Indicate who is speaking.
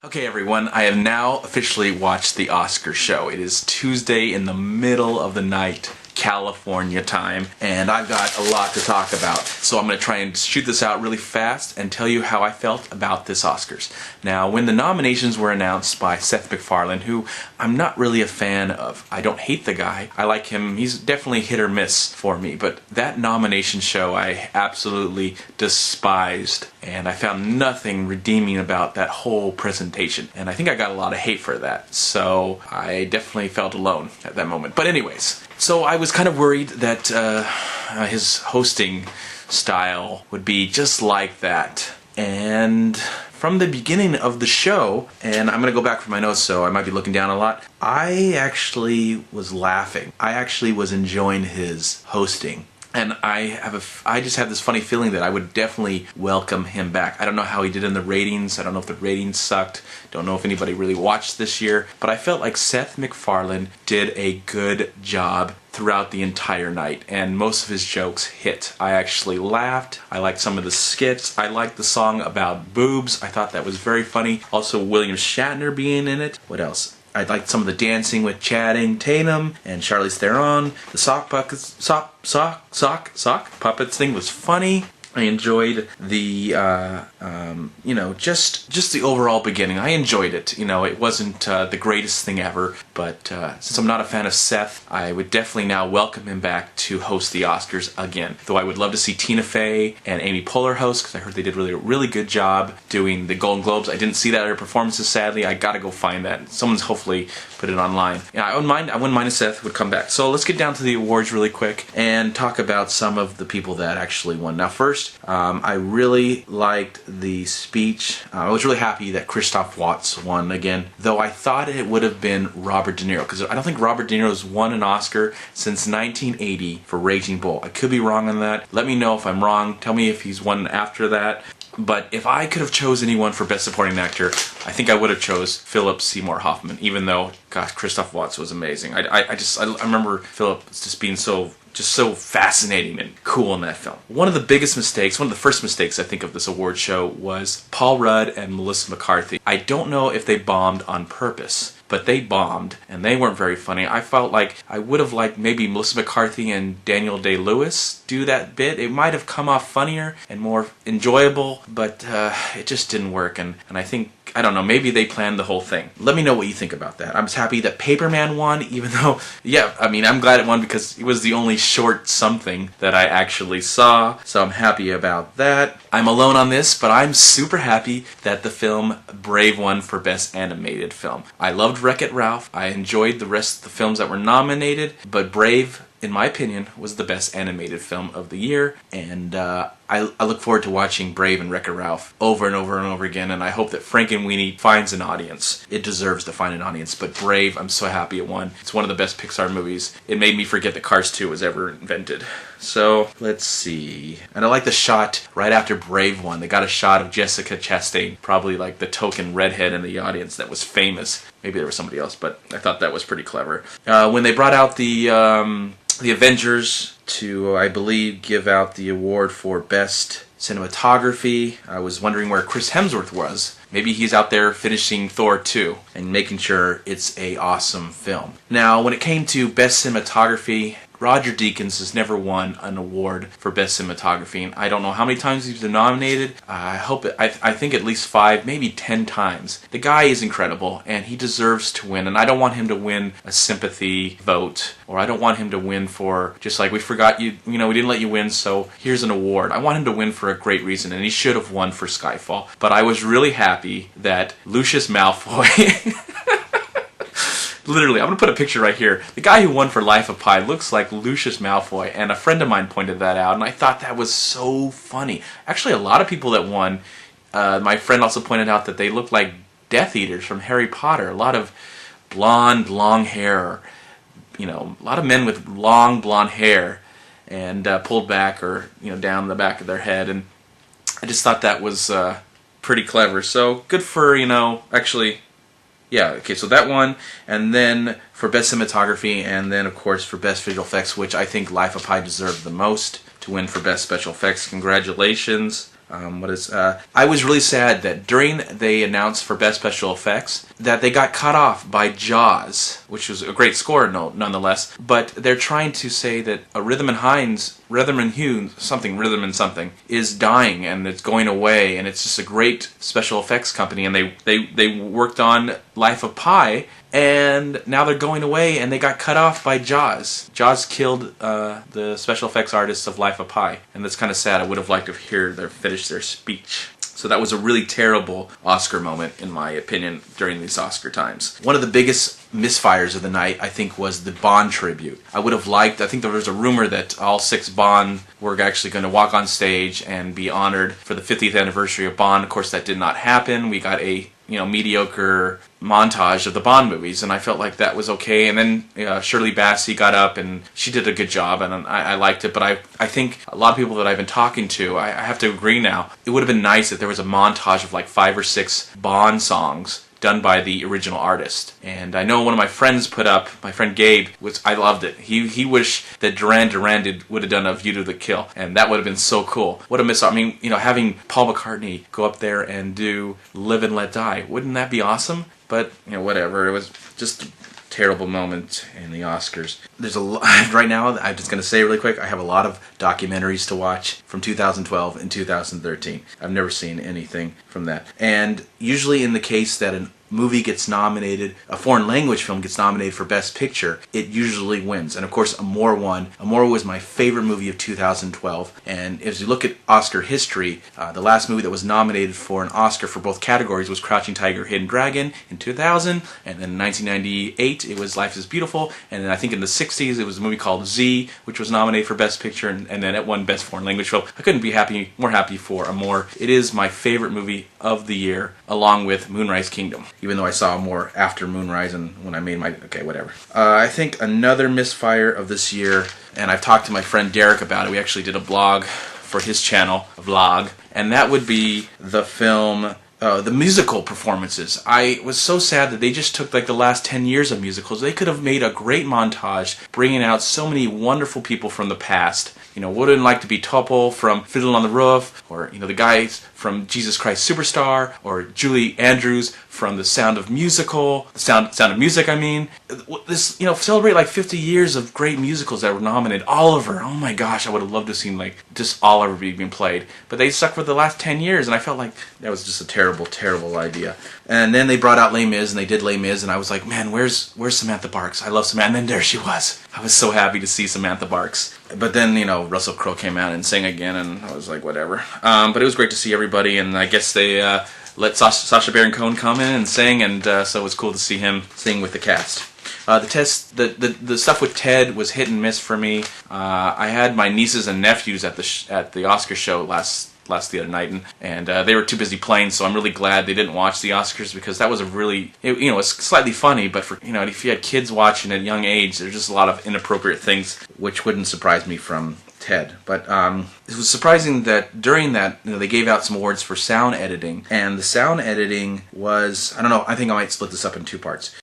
Speaker 1: Okay everyone, I have now officially watched the Oscar show. It is Tuesday in the middle of the night, California time, and I've got a lot to talk about. So I'm going to try and shoot this out really fast and tell you how I felt about this Oscars. Now, when the nominations were announced by Seth MacFarlane, who I'm not really a fan of. I don't hate the guy. I like him. He's definitely hit or miss for me, but that nomination show I absolutely despised, and I found nothing redeeming about that whole presentation. And I think I got a lot of hate for that, so I definitely felt alone at that moment. But anyways, so I was kind of worried that his hosting style would be just like that. And from the beginning of the show, and I'm going to go back for my notes so I might be looking down a lot, I actually was laughing. I actually was enjoying his hosting. And I just have this funny feeling that I would definitely welcome him back. I don't know how he did in the ratings. I don't know if the ratings sucked. Don't know if anybody really watched this year. But I felt like Seth MacFarlane did a good job throughout the entire night, and most of his jokes hit. I actually laughed. I liked some of the skits. I liked the song about boobs. I thought that was very funny. Also, William Shatner being in it. What else? I liked some of the dancing with Channing Tatum and Charlize Theron. The sock puppets thing was funny. I enjoyed the, just the overall beginning. I enjoyed it. It wasn't the greatest thing ever, but since I'm not a fan of Seth, I would definitely now welcome him back to host the Oscars again. Though I would love to see Tina Fey and Amy Poehler host, because I heard they did really good job doing the Golden Globes. I didn't see that at their performances, sadly. I gotta go find that. Someone's hopefully put it online. Yeah, I wouldn't mind if Seth would come back. So let's get down to the awards really quick and talk about some of the people that actually won. Now first, I really liked the speech. I was really happy that Christoph Waltz won again, though I thought it would have been Robert De Niro, because I don't think Robert De Niro's won an Oscar since 1980 for Raging Bull. I could be wrong on that. Let me know if I'm wrong. Tell me if he's won after that. But if I could have chose anyone for Best Supporting Actor, I think I would have chose Philip Seymour Hoffman, even though, gosh, Christoph Waltz was amazing. I remember Philip just being so fascinating and cool in that film. One of the first mistakes I think of this award show was Paul Rudd and Melissa McCarthy. I don't know if they bombed on purpose, but they bombed, and they weren't very funny. I felt like I would have liked maybe Melissa McCarthy and Daniel Day-Lewis do that bit. It might have come off funnier and more enjoyable, but it just didn't work, and I think, I don't know, maybe they planned the whole thing. Let me know what you think about that. I'm happy that Paperman won, even though, I'm glad it won because it was the only short something that I actually saw, so I'm happy about that. I'm alone on this, but I'm super happy that the film Brave won for Best Animated Film. I loved Wreck-It Ralph. I enjoyed the rest of the films that were nominated, but Brave, in my opinion, was the best animated film of the year, and I look forward to watching Brave and Wreck-It Ralph over and over and over again, and I hope that Frankenweenie finds an audience. It deserves to find an audience, but Brave, I'm so happy it won. It's one of the best Pixar movies. It made me forget that Cars 2 was ever invented. So, let's see. And I like the shot right after Brave won. They got a shot of Jessica Chastain, probably like the token redhead in the audience that was famous. Maybe there was somebody else, but I thought that was pretty clever. When they brought out the Avengers to, I believe, give out the award for Best Cinematography, I was wondering where Chris Hemsworth was. Maybe he's out there finishing Thor 2 and making sure it's an awesome film. Now, when it came to Best Cinematography, Roger Deakins has never won an award for Best Cinematography, and I don't know how many times he's been nominated. I think at least 5, maybe 10 times. The guy is incredible, and he deserves to win, and I don't want him to win a sympathy vote, or I don't want him to win for just like, we forgot you, we didn't let you win, so here's an award. I want him to win for a great reason, and he should have won for Skyfall. But I was really happy that Lucius Malfoy literally, I'm going to put a picture right here. The guy who won for Life of Pi looks like Lucius Malfoy, and a friend of mine pointed that out, and I thought that was so funny. Actually, a lot of people that won, my friend also pointed out that they looked like Death Eaters from Harry Potter. A lot of blonde, long hair, a lot of men with long, blonde hair, and pulled back or, down the back of their head, and I just thought that was pretty clever. So, good for, actually... Yeah, okay, so that one, and then for Best Cinematography, and then, of course, for Best Visual Effects, which I think Life of Pi deserved the most to win for Best Special Effects. Congratulations. I was really sad that during they announced for Best Special Effects that they got cut off by Jaws, which was a great score nonetheless, but they're trying to say that Rhythm and something is dying and it's going away, and it's just a great special effects company, and they worked on Life of Pi, and now they're going away, and they got cut off by Jaws. Jaws killed the special effects artists of Life of Pi, and that's kind of sad. I would have liked to hear them finish their speech. So that was a really terrible Oscar moment, in my opinion, during these Oscar times. One of the biggest misfires of the night, I think, was the Bond tribute. I think there was a rumor that all 6 Bond were actually going to walk on stage and be honored for the 50th anniversary of Bond. Of course, that did not happen. We got a mediocre montage of the Bond movies, and I felt like that was okay. And then Shirley Bassey got up and she did a good job, and I liked it. But I think a lot of people that I've been talking to, I have to agree now, it would have been nice if there was a montage of like 5 or 6 Bond songs done by the original artist. And I know one of my friends put up, my friend Gabe, I loved it. He wished that Duran Duran would have done A View to the Kill, and that would have been so cool. What a miss. I mean, having Paul McCartney go up there and do Live and Let Die, wouldn't that be awesome? But, whatever. It was just a terrible moment in the Oscars. There's right now, I'm just going to say really quick, I have a lot of documentaries to watch from 2012 and 2013. I've never seen anything from that. And usually in the case that a movie gets nominated, a foreign language film gets nominated for Best Picture, it usually wins. And of course, Amour won. Amour was my favorite movie of 2012. And as you look at Oscar history, the last movie that was nominated for an Oscar for both categories was Crouching Tiger, Hidden Dragon in 2000. And then in 1998, it was Life is Beautiful. And then I think in the 60s, it was a movie called Z, which was nominated for Best Picture. And then it won Best Foreign Language Film. I couldn't be more happy for Amour. It is my favorite movie of the year, along with Moonrise Kingdom. Even though I saw more after Moonrise and when I made my... Okay, whatever. I think another misfire of this year, and I've talked to my friend Derek about it. We actually did a blog for his channel, a vlog, and that would be the film... the musical performances. I was so sad that they just took like the last 10 years of musicals. They could have made a great montage bringing out so many wonderful people from the past. Wouldn't like to be Topol from Fiddle on the Roof, or the guys from Jesus Christ Superstar, or Julie Andrews from The Sound of Musical, The Sound of Music, I mean. This, celebrate like 50 years of great musicals that were nominated. Oliver, oh my gosh, I would have loved to have seen like just Oliver being played. But they stuck for the last 10 years, and I felt like that was just a terrible, terrible idea. And then they brought out Les Mis, and they did Les Mis, and I was like, man, where's Samantha Barks? I love Samantha, and then there she was. I was so happy to see Samantha Barks. But then, Russell Crowe came out and sang again, and I was like, whatever. But it was great to see everybody, and I guess they let Sacha Baron Cohen come in and sing, and so it was cool to see him sing with the cast. The stuff with Ted was hit and miss for me. I had my nieces and nephews at the Oscar show the other night, and they were too busy playing, so I'm really glad they didn't watch the Oscars, because that was it's slightly funny, but for if you had kids watching at a young age, there's just a lot of inappropriate things, which wouldn't surprise me from Ted. But it was surprising that during that, they gave out some awards for sound editing, and the sound editing was, I don't know, I think I might split this up in 2 parts.